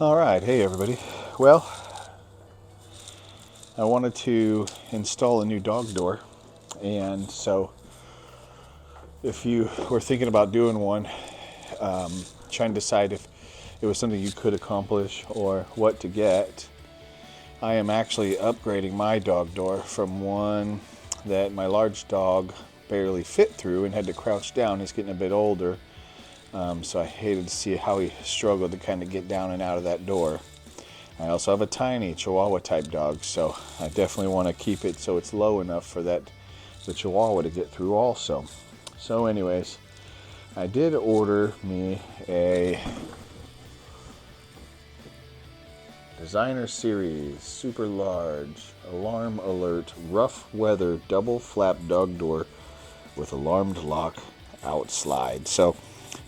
All right, hey everybody. Well, I wanted to install a new dog door, and so if you were thinking about doing one, trying to decide if it was something you could accomplish or what to get, I am actually upgrading my dog door from one that my large dog barely fit through and had to crouch down. He's getting a bit older, so I hated to see how he struggled to kind of get down and out of that door. I also have a tiny Chihuahua type dog, so I definitely want to keep it so it's low enough for the Chihuahua to get through also. So anyways, I did order me a Designer Series Super Large Alarm Alert Rough Weather Double Flap Dog Door with alarmed lock out slide. So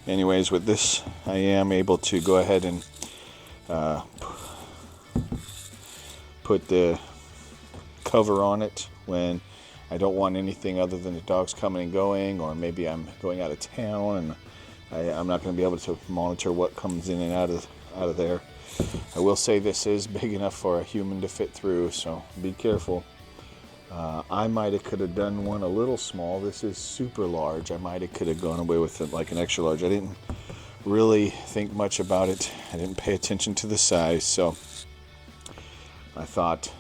anyways, with this I am able to go ahead and put the cover on it when I don't want anything other than the dogs coming and going, or maybe I'm going out of town and I'm not going to be able to monitor what comes in and out of there. I will say this is big enough for a human to fit through, so be careful. I might have could have done one a little small. This is super large. I might have could have gone away with it like an extra large. I didn't really think much about it. I didn't pay attention to the size, so I thought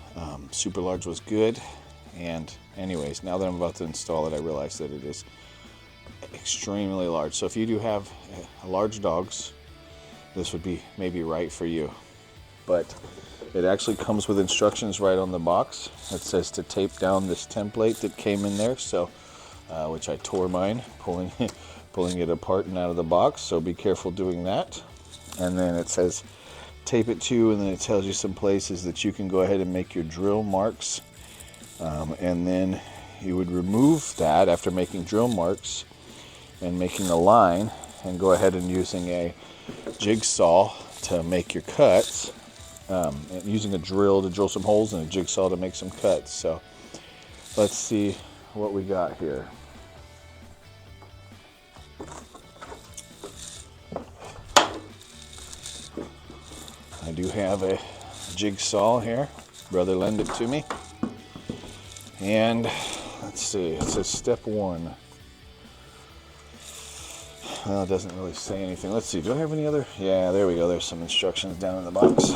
super large was good. And anyways, now that I'm about to install it, I realize that it is extremely large. So if you do have large dogs, this would be maybe right for you. But it actually comes with instructions right on the box. It says to tape down this template that came in there, so which I tore mine, pulling it apart and out of the box, so be careful doing that. And then it says tape it to, and then it tells you some places that you can go ahead and make your drill marks. And then you would remove that after making drill marks and making a line, and go ahead and using a jigsaw to make your cuts, and using a drill to drill some holes and a jigsaw to make some cuts. So let's see what we got here. I do have a jigsaw here. Brother lent it to me. And let's see, it says step 1. Well, it doesn't really say anything. Let's see, do I have any other? Yeah, there we go. There's some instructions down in the box.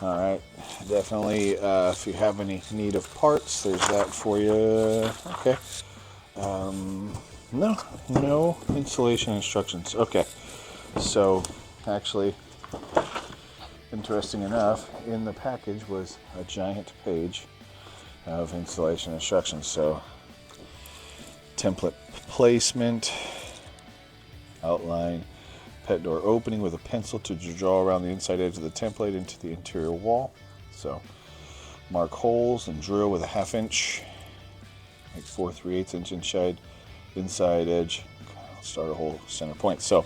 All right, definitely, if you have any need of parts, there's that for you. Okay. No installation instructions. Okay. So, actually, interesting enough, in the package was a giant page of installation instructions. So, template placement, outline, pet door opening with a pencil to draw around the inside edge of the template into the interior wall. So, mark holes and drill with a 1/2 inch, like 4 3/8 inch inside edge. Start a hole center point. So,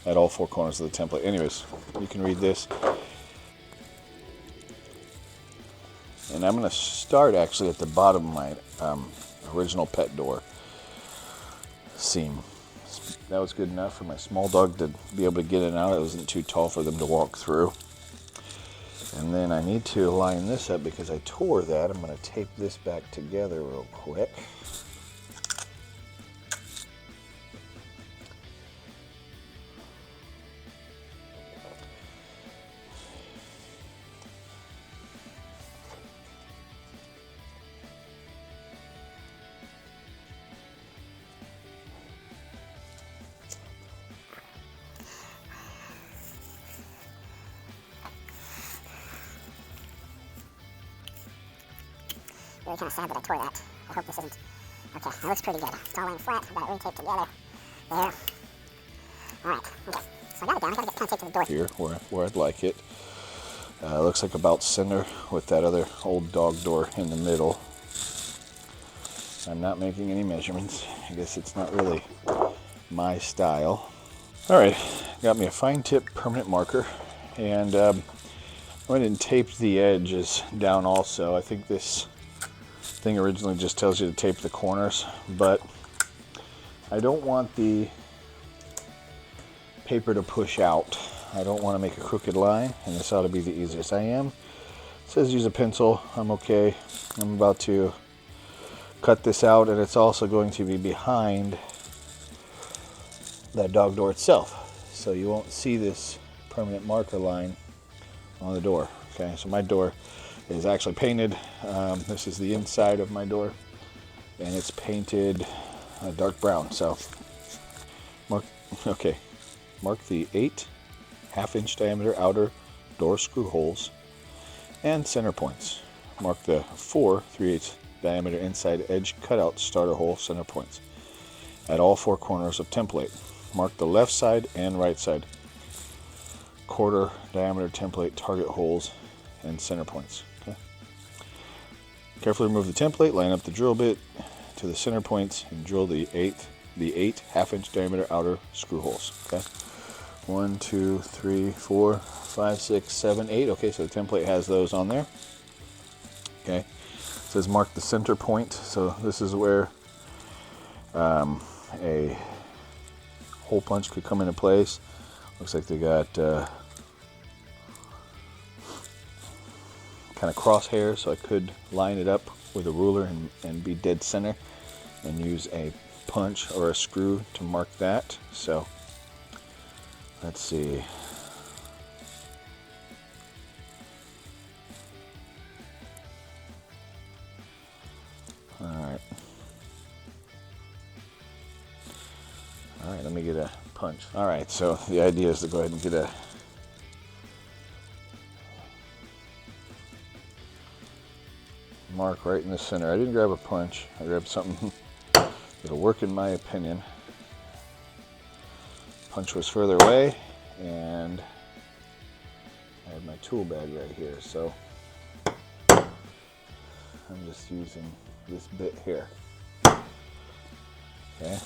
at all 4 corners of the template. Anyways, you can read this. And I'm going to start actually at the bottom of my original pet door seam. That was good enough for my small dog to be able to get in and out. It wasn't too tall for them to walk through. And then I need to line this up because I tore that. I'm going to tape this back together real quick. Really kind of sad that I tore that. I hope this isn't... Okay, that looks pretty good. It's all laying flat. I've got it re-taped together. There. Alright, okay. So I got it down. I got to get kind of taped to the door. Here, where I'd like it. Looks like about center with that other old dog door in the middle. I'm not making any measurements. I guess it's not really my style. Alright, got me a fine tip permanent marker, and I went and taped the edges down also. I think this thing originally just tells you to tape the corners, but I don't want the paper to push out. I don't want to make a crooked line, and this ought to be the easiest. It says use a pencil. I'm okay. I'm about to cut this out, and it's also going to be behind that dog door itself, so you won't see this permanent marker line on the door. Okay, so my door is actually painted. This is the inside of my door, and it's painted dark brown. So mark the 8 1/2-inch diameter outer door screw holes and center points. Mark the 4 3/8 diameter inside edge cutout starter hole center points at all 4 corners of template. Mark the left side and right side 1/4 diameter template target holes and center points. Okay. Carefully remove the template, line up the drill bit to the center points, and drill the 8 1/2-inch diameter outer screw holes. Okay. 1, 2, 3, 4, 5, 6, 7, 8. Okay, so the template has those on there. Okay. It says mark the center point. So this is where a hole punch could come into place. Looks like they got kind of crosshairs, so I could line it up with a ruler and be dead center and use a punch or a screw to mark that. So let's see. All right, let me get a punch. All right, so the idea is to go ahead and get a mark right in the center. I didn't grab a punch. I grabbed something that'll work in my opinion. Punch was further away, and I have my tool bag right here, so I'm just using this bit here. Okay.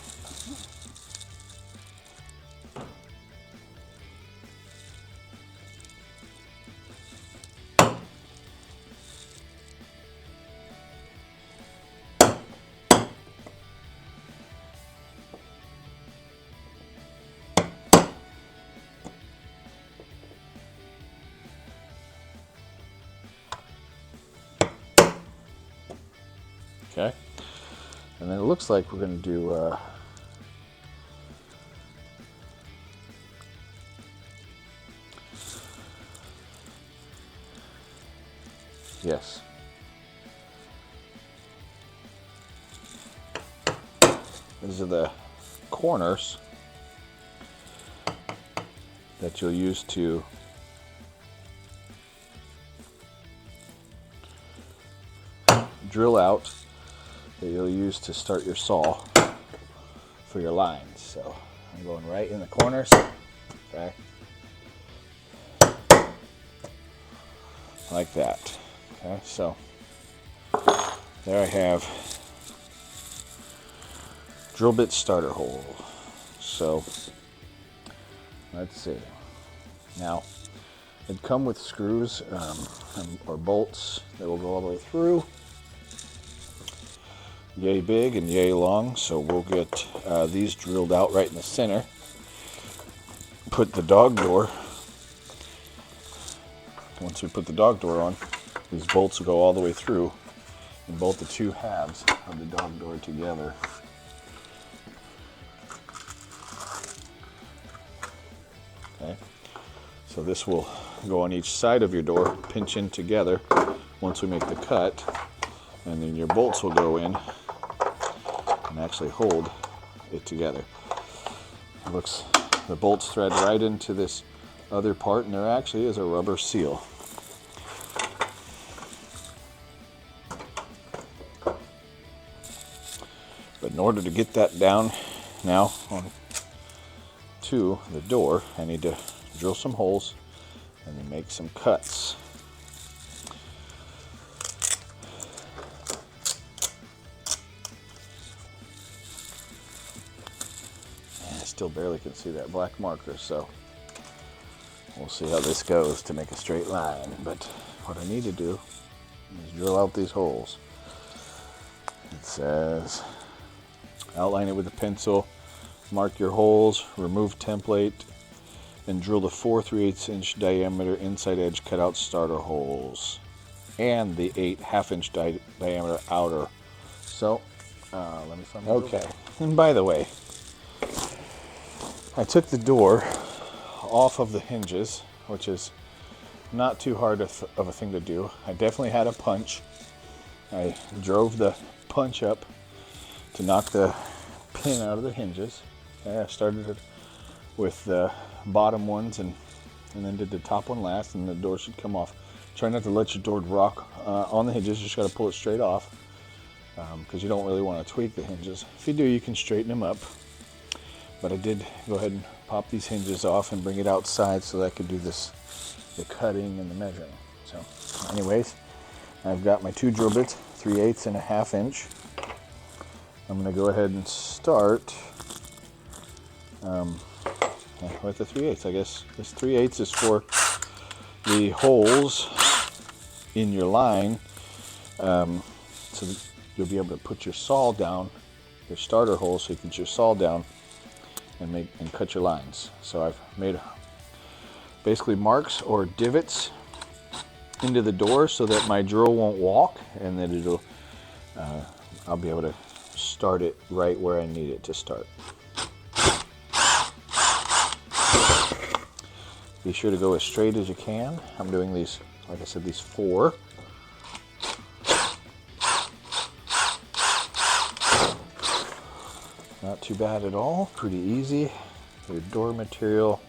Okay, and then it looks like we're going to do yes. These are the corners that you'll use to drill out, that you'll use to start your saw for your lines. So I'm going right in the corners. Okay. Like that. Okay, so there I have drill bit starter hole. So let's see. Now it'd come with screws or bolts that will go all the way through. Yay big and yay long, so we'll get these drilled out right in the center. Put the dog door. Once we put the dog door on, these bolts will go all the way through and bolt the 2 halves of the dog door together. Okay, so this will go on each side of your door, pinch in together once we make the cut, and then your bolts will go in and actually hold it together. The bolts thread right into this other part, and there actually is a rubber seal. But in order to get that down now on to the door, I need to drill some holes and then make some cuts. Still barely can see that black marker, so we'll see how this goes to make a straight line. But what I need to do is drill out these holes. It says, outline it with a pencil, mark your holes, remove template, and drill the 4 3/8-inch diameter inside edge cutout starter holes and the 8 1/2-inch diameter outer. So, let me find my okay. And by the way, I took the door off of the hinges, which is not too hard of a thing to do. I definitely had a punch. I drove the punch up to knock the pin out of the hinges. Okay, I started it with the bottom ones and then did the top one last, and the door should come off. Try not to let your door rock on the hinges. You just got to pull it straight off because you don't really want to tweak the hinges. If you do, you can straighten them up. But I did go ahead and pop these hinges off and bring it outside so that I could do this, the cutting and the measuring. So anyways, I've got my 2 drill bits, 3/8 and a 1/2 inch. I'm going to go ahead and start with the 3/8. I guess this 3/8 is for the holes in your line, so that you'll be able to put your saw down, your starter holes, so you can put your saw down and cut your lines. So I've made basically marks or divots into the door so that my drill won't walk, and that it'll I'll be able to start it right where I need it to start. Be sure to go as straight as you can. I'm doing these, like I said, these 4. Not too bad at all, pretty easy. Your door material.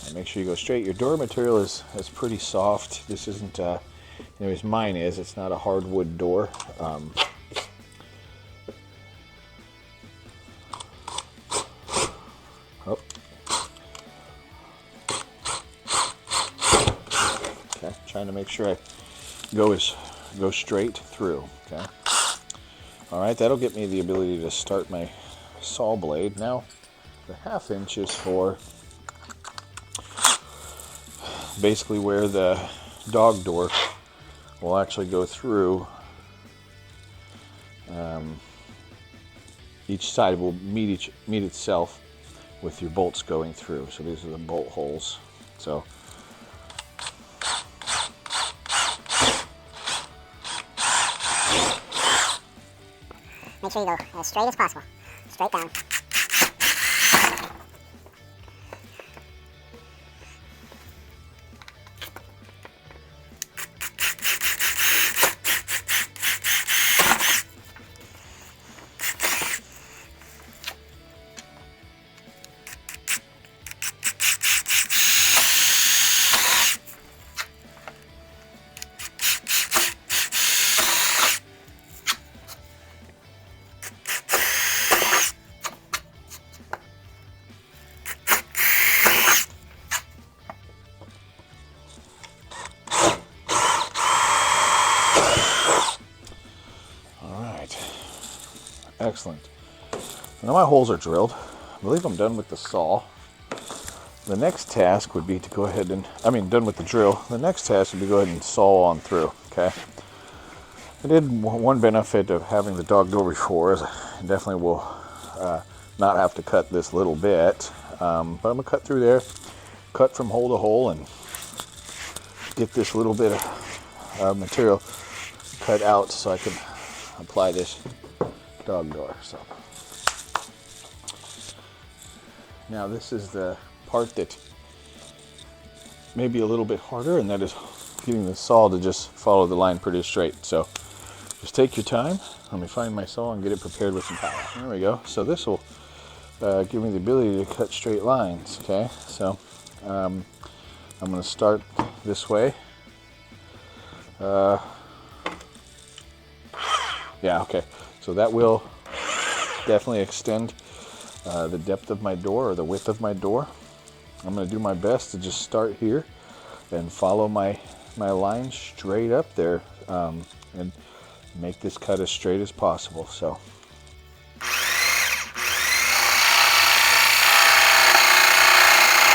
And make sure you go straight. Your door material is pretty soft. This isn't, anyways, mine is. It's not a hardwood door. Okay, trying to make sure I go straight through. Okay. All right, that'll get me the ability to start my saw blade. Now, the 1/2 inch is for basically where the dog door will actually go through. Each side will meet itself with your bolts going through. So these are the bolt holes. So make sure you go as straight as possible. Straight down. excellent. Now my holes are drilled. I believe I'm done with the saw. The next task would be to go ahead and, done with the drill. The next task would be to go ahead and saw on through, okay? I did one benefit of having the dog door before is I definitely will not have to cut this little bit, but I'm gonna cut through there, cut from hole to hole, and get this little bit of material cut out so I can apply this dog door. So now this is the part that may be a little bit harder, and that is getting the saw to just follow the line pretty straight. So just take your time. Let me find my saw and get it prepared with some power. There we go. So this will give me the ability to cut straight lines. Okay, so I'm going to start this way. Yeah, okay. So that will definitely extend the depth of my door, or the width of my door. I'm going to do my best to just start here and follow my line straight up there, and make this cut as straight as possible. So.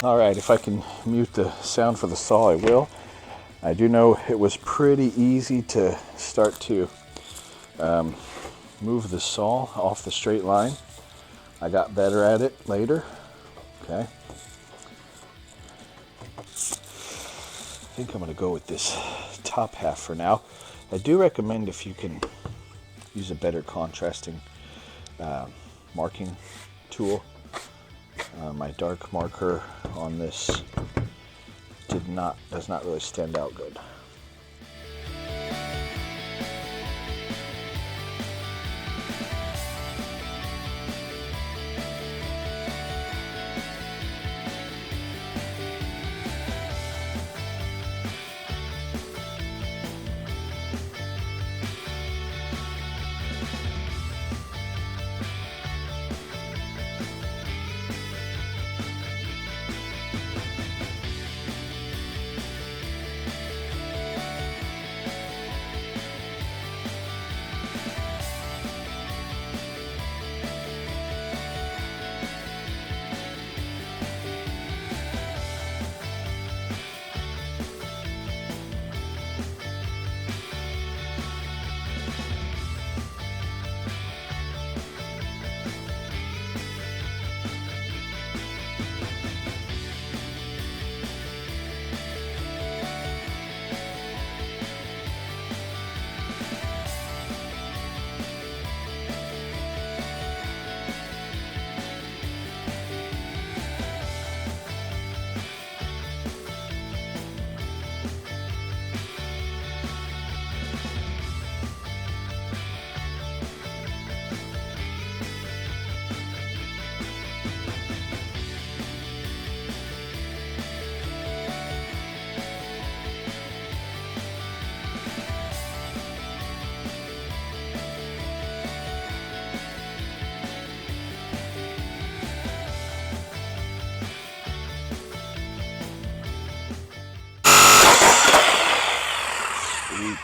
All right, if I can mute the sound for the saw, I will. I do know it was pretty easy to start to move the saw off the straight line. I got better at it later. Okay. I think I'm going to go with this top half for now. I do recommend if you can use a better contrasting marking tool. My dark marker on this does not really stand out good. Sweet.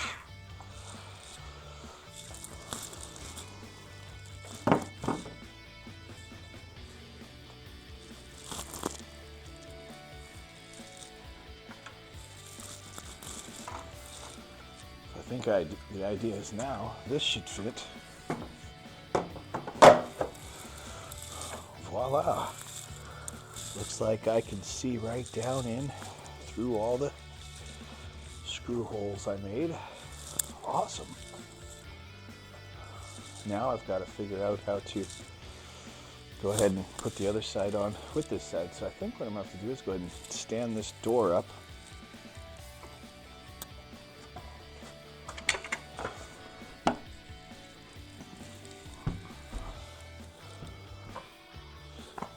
I think the idea is now this should fit. Voila. Looks like I can see right down in through all the screw holes I made. Awesome. Now I've got to figure out how to go ahead and put the other side on with this side. So I think what I'm going to have to do is go ahead and stand this door up.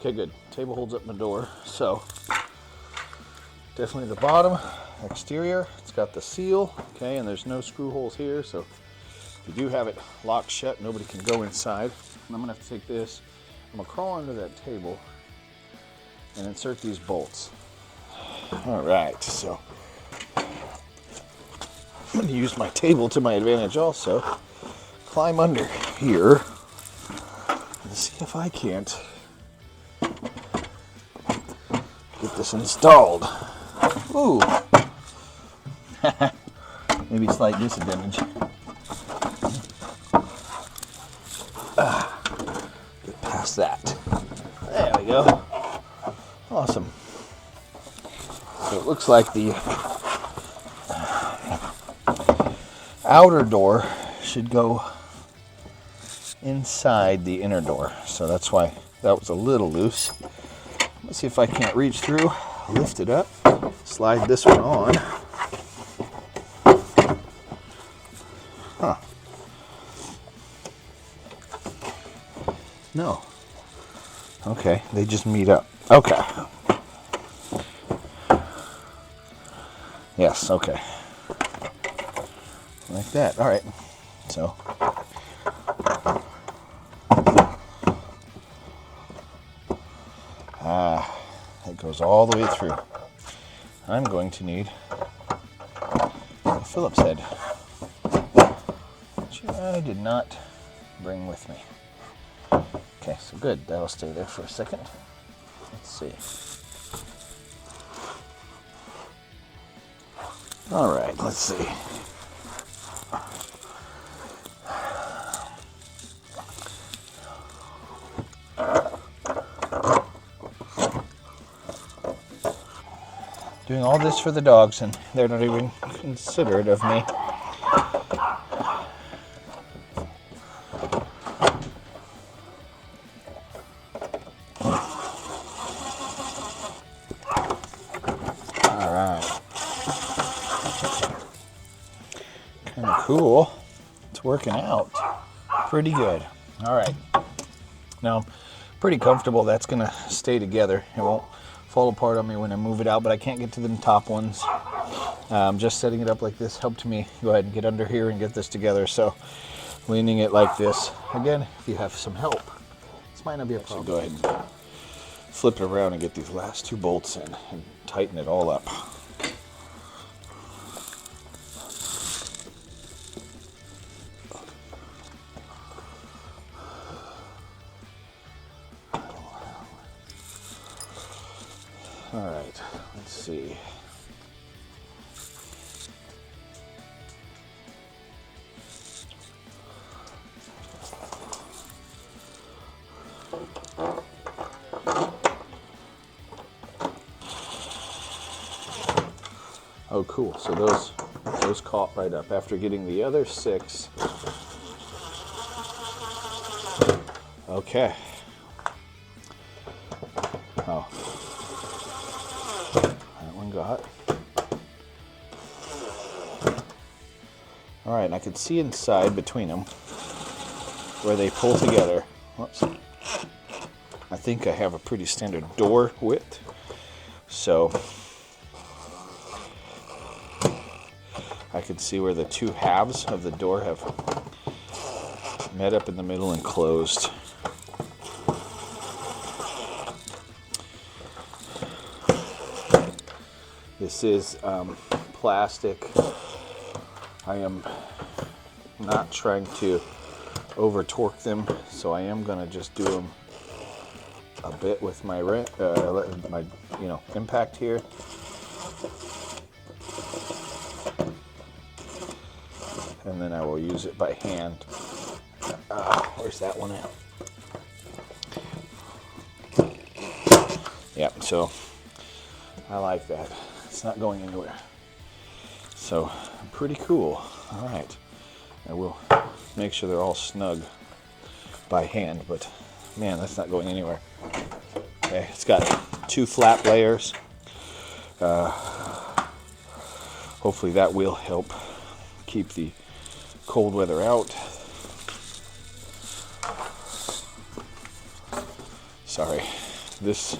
Okay, good. Table holds up my door. So definitely the bottom, exterior, it's got the seal, okay, and there's no screw holes here, so if you do have it locked shut, nobody can go inside. And I'm gonna have to take this, I'm gonna crawl under that table and insert these bolts. All right, so I'm gonna use my table to my advantage also. Climb under here and see if I can't get this installed. Ooh. Maybe slight disadvantage. Get past that. There we go. Awesome. So it looks like the outer door should go inside the inner door. So that's why that was a little loose. Let's see if I can't reach through, lift it up, slide this one on. Huh. No. Okay, they just meet up. Okay. Yes, okay. Like that. All right. So. It goes all the way through. I'm going to need a Phillips head, which I did not bring with me. Okay, so good. That'll stay there for a second. Let's see. All right, let's see. Doing all this for the dogs, and they're not even considerate of me. All right. Kind of cool. It's working out pretty good. All right. Now, I'm pretty comfortable that's going to stay together. It won't fall apart on me when I move it out, but I can't get to the top ones. Just setting it up like this helped me go ahead and get under here and get this together. So leaning it like this, again, if you have some help, this might not be a problem. So go ahead and flip it around and get these last two bolts in and tighten it all up. All right, let's see. Oh, cool. So those caught right up after getting the other 6. Okay. Oh. That one got. All right, and I can see inside between them where they pull together. Whoops. I think I have a pretty standard door width. So I can see where the two halves of the door have met up in the middle and closed. This is plastic. I am not trying to over torque them, so I am going to just do them a bit with my impact here. And then I will use it by hand. Where's that one at? Yeah, so I like that. It's not going anywhere. So pretty cool. All right. I will make sure they're all snug by hand, but man, that's not going anywhere. Okay, it's got 2 flap layers. Hopefully that will help keep the cold weather out. Sorry, this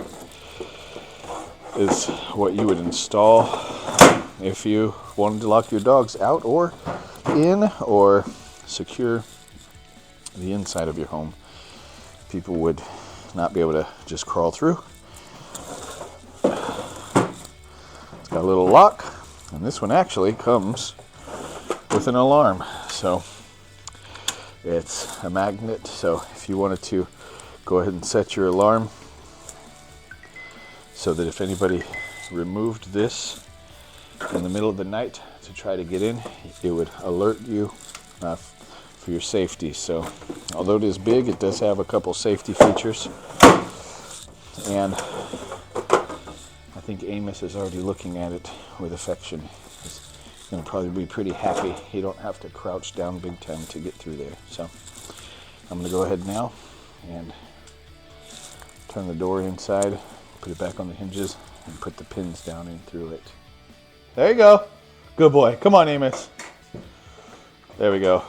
is what you would install if you wanted to lock your dogs out or in or secure the inside of your home. People would not be able to just crawl through. It's got a little lock, and this one actually comes with an alarm. So it's a magnet, so if you wanted to go ahead and set your alarm so that if anybody removed this in the middle of the night to try to get in, it would alert you for your safety. So although it is big, it does have a couple safety features, and I think Amos is already looking at it with affection. He's going to probably be pretty happy he don't have to crouch down big time to get through there. So I'm going to go ahead now and turn the door inside, put it back on the hinges, and put the pins down in through it. There you go. Good boy. Come on, Amos. There we go.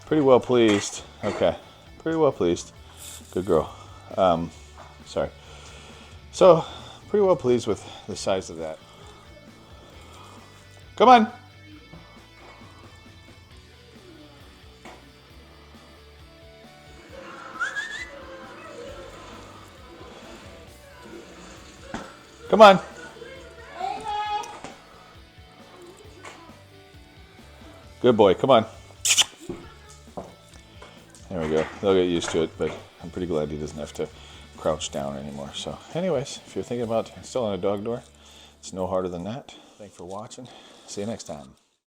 Pretty well pleased. Okay. Pretty well pleased. Good girl. Sorry. So, pretty well pleased with the size of that. Come on. Come on. Good boy. Come on. There we go. They'll get used to it, but I'm pretty glad he doesn't have to crouch down anymore. So anyways, if you're thinking about installing a dog door, It's no harder than that. Thanks for watching. See you next time.